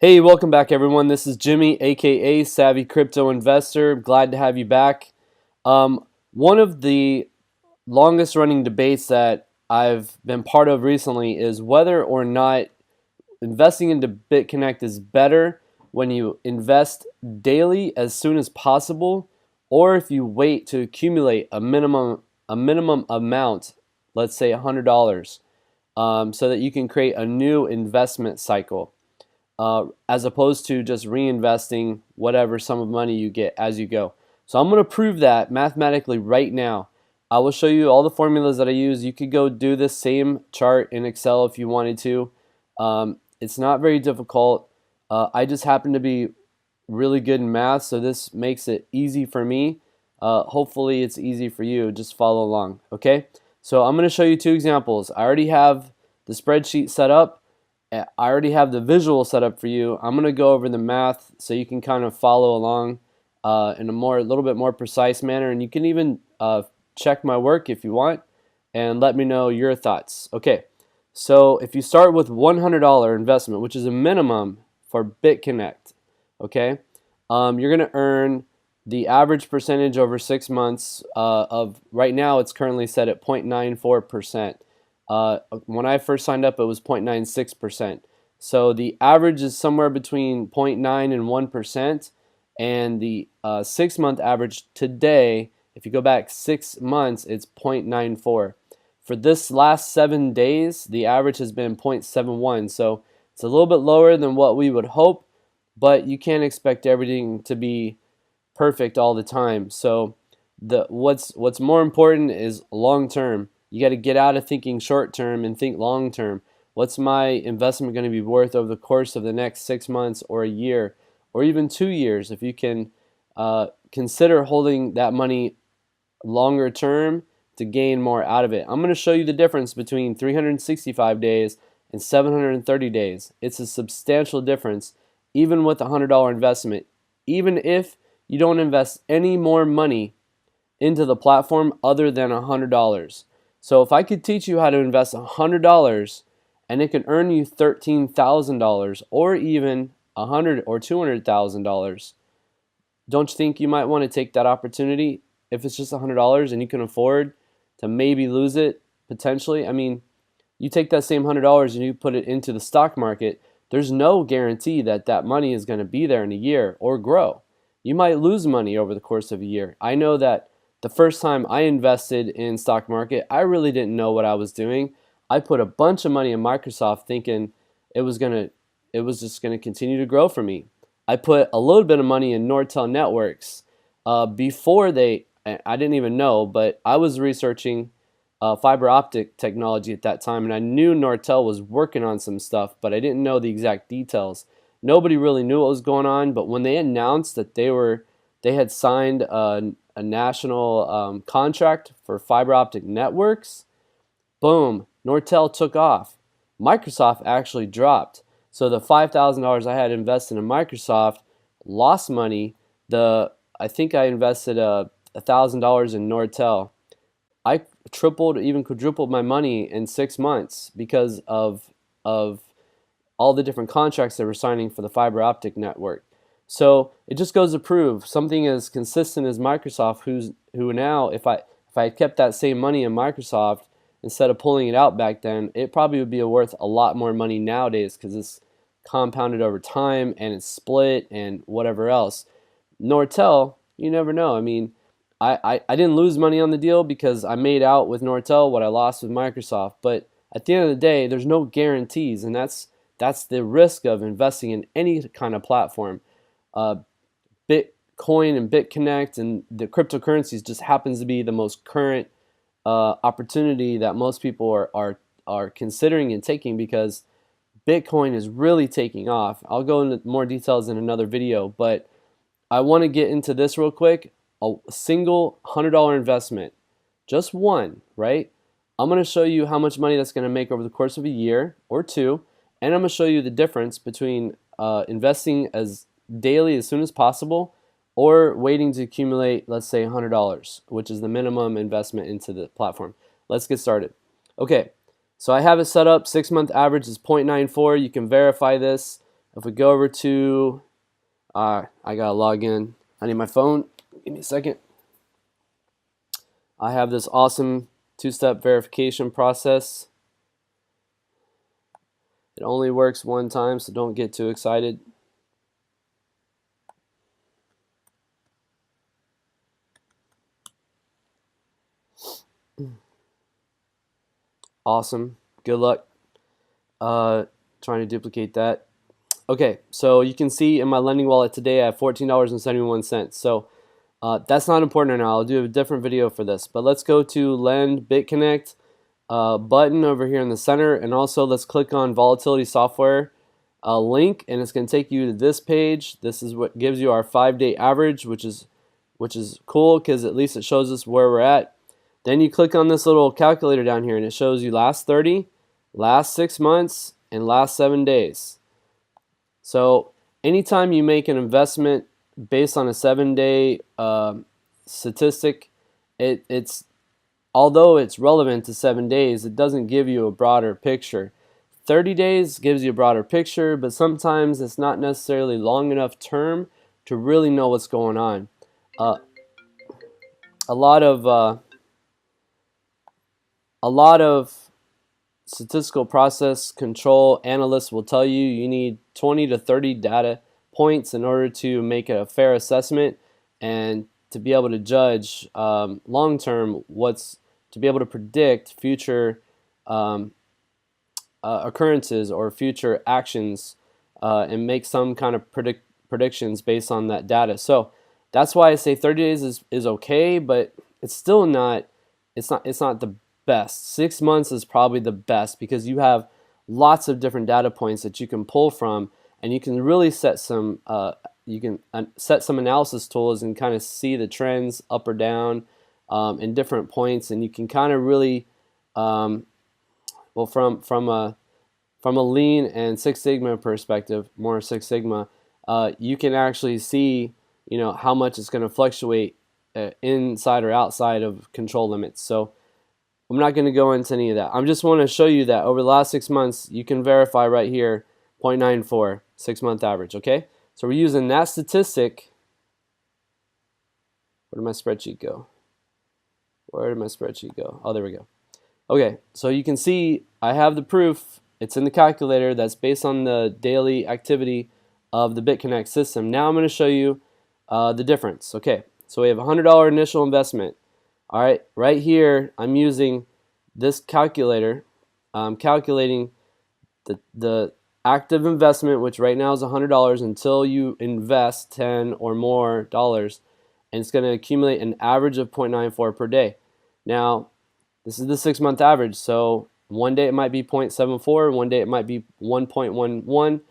Hey, welcome back everyone. This is Jimmy, aka Savvy Crypto Investor. Glad to have you back. One of the longest running debates that I've been part of recently is whether or not investing into BitConnect is better when you invest daily as soon as possible, or if you wait to accumulate a minimum amount, let's say $100, so that you can create a new investment cycle. As opposed to just reinvesting whatever sum of money you get as you go. So I'm going to prove that mathematically right now. I will show you all the formulas that I use. You could go do this same chart in Excel if you wanted to. It's not very difficult. I just happen to be really good in math, so this makes it easy for me. Hopefully it's easy for you. Just follow along, okay? So I'm going to show you two examples. I already have the spreadsheet set up. I already have the visual set up for you. I'm going to go over the math so you can kind of follow along in a little bit more precise manner, and you can even check my work if you want and let me know your thoughts. Okay, so if you start with $100 investment, which is a minimum for BitConnect, okay, you're going to earn the average percentage over 6 months of, right now it's currently set at 0.94%. When I first signed up, it was 0.96%. So the average is somewhere between 0.9 and 1%. And the 6-month average today, if you go back 6 months, it's 0.94. For this last 7 days, the average has been 0.71. So it's a little bit lower than what we would hope, but you can't expect everything to be perfect all the time. So what's more important is long term. You got to get out of thinking short term and think long term. What's my investment going to be worth over the course of the next 6 months or a year or even 2 years? If you can consider holding that money longer term to gain more out of it. I'm going to show you the difference between 365 days and 730 days. It's a substantial difference even with a $100 investment. Even if you don't invest any more money into the platform other than $100. So if I could teach you how to invest $100 and it could earn you $13,000 or even $100,000 or $200,000, don't you think you might want to take that opportunity if it's just $100 and you can afford to maybe lose it potentially? I mean, you take that same $100 and you put it into the stock market, there's no guarantee that that money is going to be there in a year or grow. You might lose money over the course of a year. I know that the first time I invested in stock market, I really didn't know what I was doing. I put a bunch of money in Microsoft thinking it was just gonna continue to grow for me. I put a little bit of money in Nortel Networks before I didn't even know, but I was researching fiber optic technology at that time, and I knew Nortel was working on some stuff, but I didn't know the exact details. Nobody really knew what was going on, but when they announced that they had signed a national contract for fiber optic networks, boom, Nortel took off. Microsoft actually dropped. So the $5,000 I had invested in Microsoft lost money. I think I invested $1,000 in Nortel. I tripled, even quadrupled my money in 6 months because of all the different contracts they were signing for the fiber optic network. So it just goes to prove something as consistent as Microsoft, who now, if I had kept that same money in Microsoft instead of pulling it out back then, it probably would be worth a lot more money nowadays because it's compounded over time and it's split and whatever else. Nortel, you never know. I mean, I didn't lose money on the deal because I made out with Nortel what I lost with Microsoft. But at the end of the day, there's no guarantees, and that's the risk of investing in any kind of platform. Bitcoin and BitConnect and the cryptocurrencies just happens to be the most current opportunity that most people are considering and taking because Bitcoin is really taking off. I'll go into more details in another video, but I want to get into this real quick. A single $100 investment, just one, right? I'm going to show you how much money that's going to make over the course of a year or two, and I'm going to show you the difference between investing as daily as soon as possible or waiting to accumulate, let's say $100, which is the minimum investment into the platform. Let's get started. Okay, so I have it set up. 6-month average is 0.94. You can verify this If we go over to, I gotta log in. I need my phone. Give me a second. I have this awesome two-step verification process. It only works one time, so don't get too excited. Awesome. Good luck trying to duplicate that. Okay, so you can see in my lending wallet today I have $14.71. So that's not important right now. I'll do a different video for this. But let's go to Lend BitConnect button over here in the center, and also let's click on Volatility Software link, and it's going to take you to this page. This is what gives you our 5-day average, which is cool because at least it shows us where we're at. Then you click on this little calculator down here, and it shows you last 30, last 6 months, and last 7 days. So anytime you make an investment based on a 7-day statistic, it's although it's relevant to 7 days, it doesn't give you a broader picture. 30 days gives you a broader picture, but sometimes it's not necessarily long enough term to really know what's going on. A lot of statistical process control analysts will tell you you need 20 to 30 data points in order to make a fair assessment and to be able to judge long term to be able to predict future occurrences or future actions and make some kind of predictions based on that data. So that's why I say 30 days is okay, but it's still not the best. 6 months is probably the best because you have lots of different data points that you can pull from, and you can really set some set some analysis tools and kind of see the trends up or down in different points, and you can kind of really well, from a lean and Six Sigma perspective, more Six Sigma, you can actually see how much it's going to fluctuate inside or outside of control limits. So I'm not going to go into any of that. I just want to show you that over the last 6 months, you can verify right here 0.94 6-month average. Okay, so we're using that statistic. Where did my spreadsheet go? Oh, there we go. Okay, so you can see I have the proof. It's in the calculator. That's based on the daily activity of the BitConnect system. Now I'm going to show you the difference. Okay, so we have a $100 initial investment. All right, right here I'm using this calculator. I'm calculating the active investment, which right now is $100 until you invest 10 or more dollars, and it's going to accumulate an average of 0.94 per day. Now, this is the 6-month average, so one day it might be 0.74, one day it might be 1.11.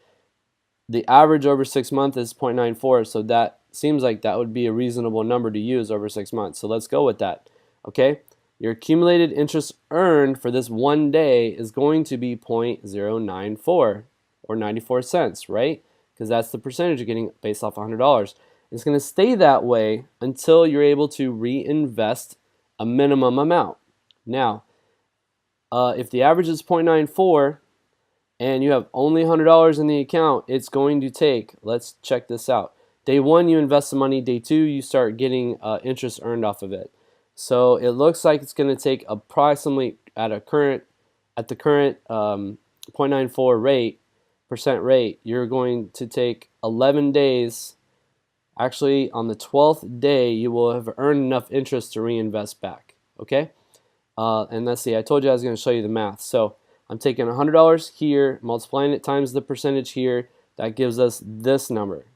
The average over 6 months is 0.94, so that seems like that would be a reasonable number to use over 6 months. So let's go with that. Okay, your accumulated interest earned for this one day is going to be 0.094 or 94 cents, right? Because that's the percentage you're getting based off $100. It's going to stay that way until you're able to reinvest a minimum amount. Now, if the average is 0.94 and you have only $100 in the account, it's going to take, let's check this out. Day 1, you invest the money. Day 2, you start getting interest earned off of it. So it looks like it's going to take approximately at the current 0.94 percent rate, you're going to take 11 days. Actually, on the 12th day, you will have earned enough interest to reinvest back. Okay? And let's see, I told you I was going to show you the math. So I'm taking $100 here, multiplying it times the percentage here. That gives us this number.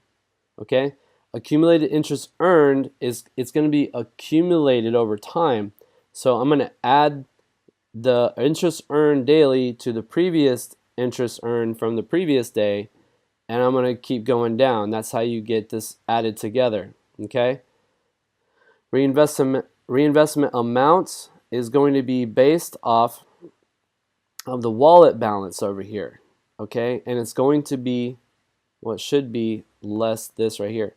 Okay? Accumulated interest earned it's going to be accumulated over time. So I'm going to add the interest earned daily to the previous interest earned from the previous day, and I'm going to keep going down. That's how you get this added together. Okay? Reinvestment amounts is going to be based off of the wallet balance over here. Okay? And it's going to be what should be less this right here.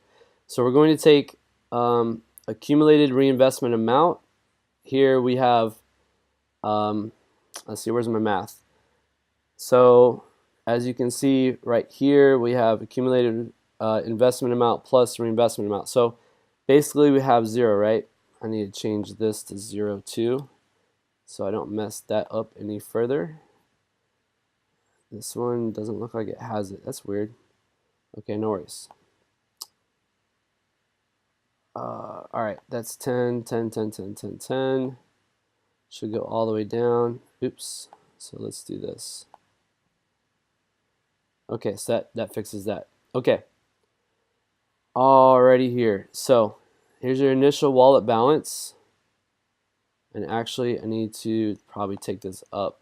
So we're going to take accumulated reinvestment amount. Here we have, let's see, where's my math? So as you can see right here, we have accumulated investment amount plus reinvestment amount. So basically we have 0, right? I need to change this to 0 too, so I don't mess that up any further. This one doesn't look like it has it. That's weird. Okay, no worries. Alright, that's 10, 10, 10, 10, 10, 10. Should go all the way down. Oops. So let's do this. Okay, so that fixes that. Okay. Alrighty here. So here's your initial wallet balance. And actually, I need to probably take this up.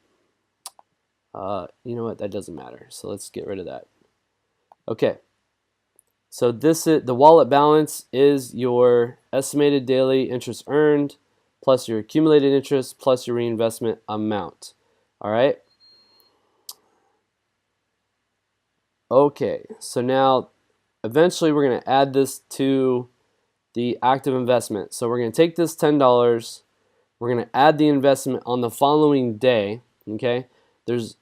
You know what? That doesn't matter. So let's get rid of that. Okay. So this is the wallet balance is your estimated daily interest earned plus your accumulated interest plus your reinvestment amount. All right. Okay. So now eventually we're going to add this to the active investment. So we're going to take this $10. We're going to add the investment on the following day. Okay. There's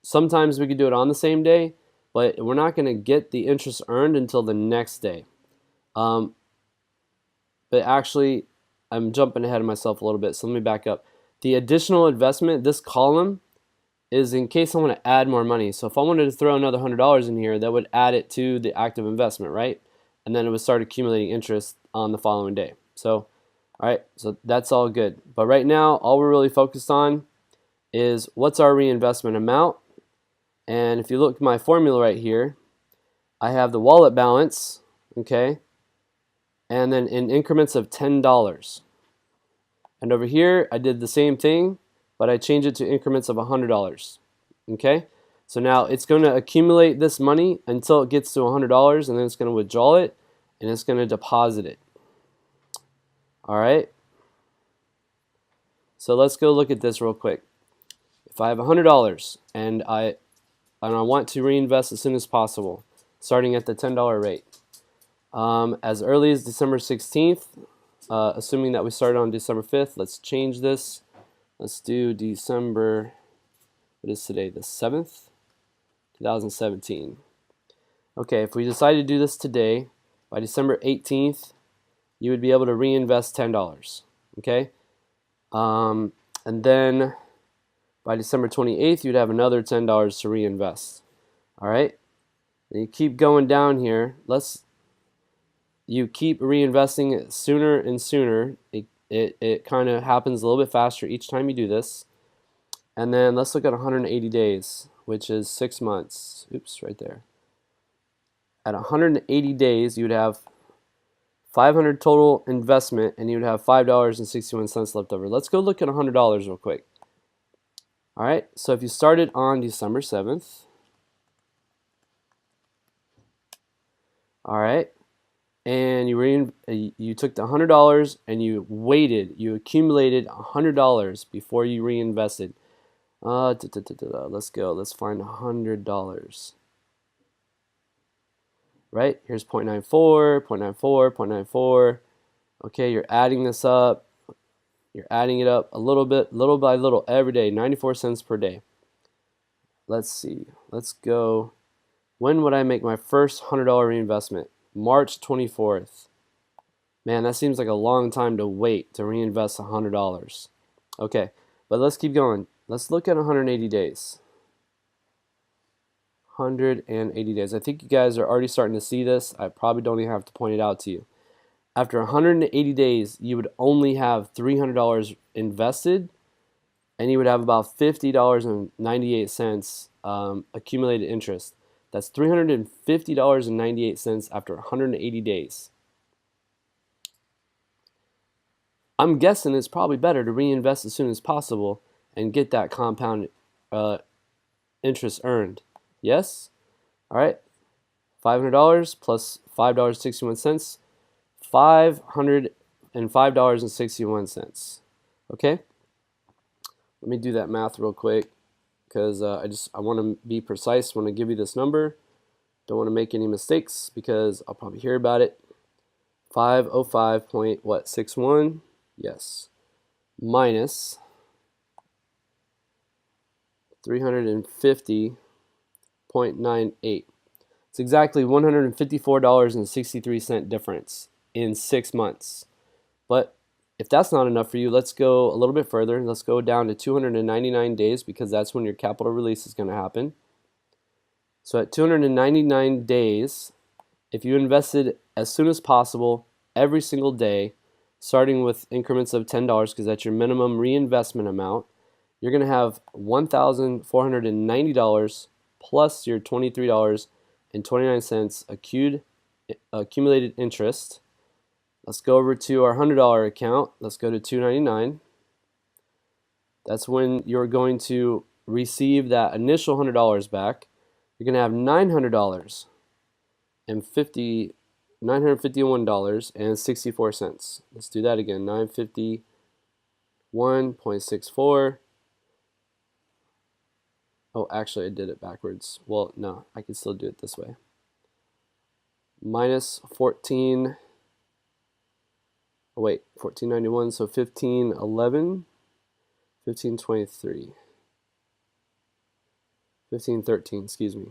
sometimes we could do it on the same day, but we're not going to get the interest earned until the next day. But actually, I'm jumping ahead of myself a little bit, so let me back up. The additional investment, this column, is in case I want to add more money. So if I wanted to throw another $100 in here, that would add it to the active investment, right? And then it would start accumulating interest on the following day. So, all right, so that's all good. But right now, all we're really focused on is what's our reinvestment amount. And if you look at my formula right here, I have the wallet balance, okay, and then in increments of $10. And over here, I did the same thing, but I changed it to increments of $100, okay? So now it's going to accumulate this money until it gets to $100, and then it's going to withdraw it, and it's going to deposit it. All right? So let's go look at this real quick. If I have $100 and I want to reinvest as soon as possible, starting at the $10 rate, as early as December 16th, assuming that we started on December 5th, let's change this. Let's do December, what is today, the 7th, 2017. Okay, if we decide to do this today, by December 18th, you would be able to reinvest $10, okay? And then by December 28th, you'd have another $10 to reinvest, all right? And you keep going down here. You keep reinvesting sooner and sooner. It kind of happens a little bit faster each time you do this. And then let's look at 180 days, which is 6 months. Oops, right there. At 180 days, you would have 500 total investment, and you would have $5.61 left over. Let's go look at $100 real quick. All right, so if you started on December 7th, all right, and you took the $100 and you accumulated $100 before you reinvested. Let's go. Let's find $100. Right? Here's 0.94, 0.94, 0.94. Okay, you're adding this up. You're adding it up a little bit, little by little, every day, 94 cents per day. Let's see. Let's go. When would I make my first $100 reinvestment? March 24th. Man, that seems like a long time to wait to reinvest $100. Okay, but let's keep going. Let's look at 180 days. 180 days. I think you guys are already starting to see this. I probably don't even have to point it out to you. After 180 days, you would only have $300 invested, and you would have about $50.98 accumulated interest. That's $350.98 after 180 days. I'm guessing it's probably better to reinvest as soon as possible and get that compound interest earned. Yes? All right. $500 plus $5.61, $505.61. Okay? Let me do that math real quick, because I want to be precise when I give you this number. Don't want to make any mistakes because I'll probably hear about it. 505.61? Yes. Minus 350 0.98. It's exactly $154.63 difference in 6 months. But if that's not enough for you, let's go a little bit further. Let's go down to 299 days because that's when your capital release is going to happen. So at 299 days, if you invested as soon as possible every single day, starting with increments of $10 because that's your minimum reinvestment amount, you're going to have $1,490 plus your $23.29 accumulated interest. Let's go over to our $100 account. Let's go to $299. That's when you're going to receive that initial $100 back. You're going to have $900 and $951.64. Let's do that again. 951.64. Oh, actually, I did it backwards. Well, no, I can still do it this way. Minus 14. Oh, wait, 1491. So 1511, 1523, 1513. Excuse me.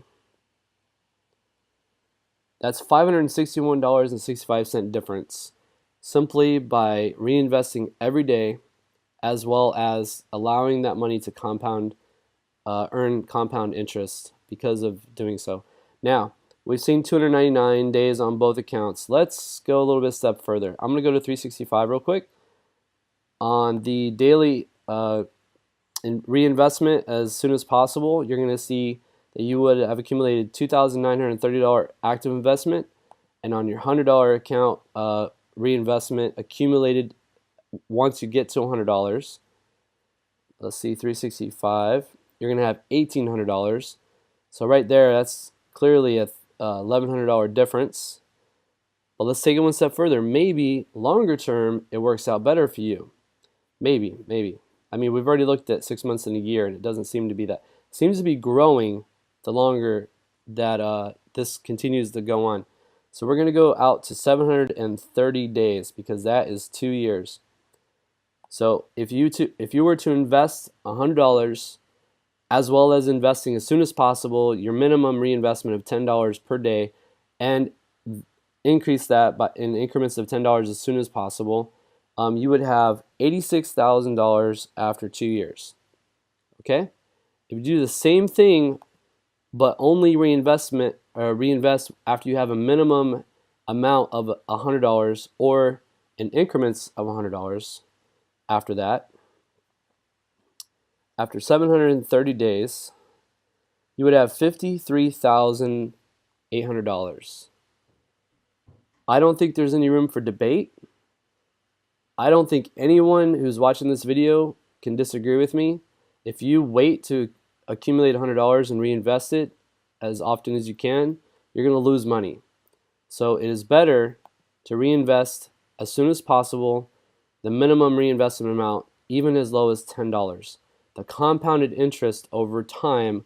That's $561.65 difference simply by reinvesting every day, as well as allowing that money to compound, earn compound interest because of doing so. Now, we've seen 299 days on both accounts. Let's go a little bit step further. I'm going to go to 365 real quick. On the daily reinvestment as soon as possible, you're going to see that you would have accumulated $2,930 active investment, and on your $100 account reinvestment accumulated once you get to $100. Let's see, 365. You're going to have $1,800. So right there, that's clearly a $1,100 difference. But let's take it one step further. Maybe longer term, it works out better for you. Maybe. I mean, we've already looked at 6 months and a year, and it doesn't seem to be that. It seems to be growing the longer that this continues to go on. So we're going to go out to 730 days because that is 2 years. So if you were to invest $100, as well as investing as soon as possible, your minimum reinvestment of $10 per day, and increase that in increments of $10 as soon as possible, you would have $86,000 after 2 years. Okay? If you do the same thing, but only reinvest after you have a minimum amount of $100 or in increments of $100 after that, after 730 days, you would have $53,800. I don't think there's any room for debate. I don't think anyone who's watching this video can disagree with me. If you wait to accumulate $100 and reinvest it as often as you can, you're going to lose money. So it is better to reinvest as soon as possible, the minimum reinvestment amount, even as low as $10. The compounded interest over time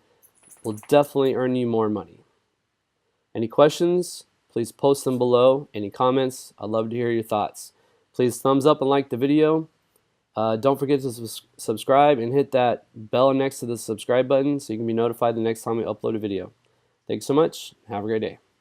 will definitely earn you more money. Any questions? Please post them below. Any comments? I'd love to hear your thoughts. Please thumbs up and like the video. Don't forget to subscribe and hit that bell next to the subscribe button so you can be notified the next time we upload a video. Thanks so much. Have a great day.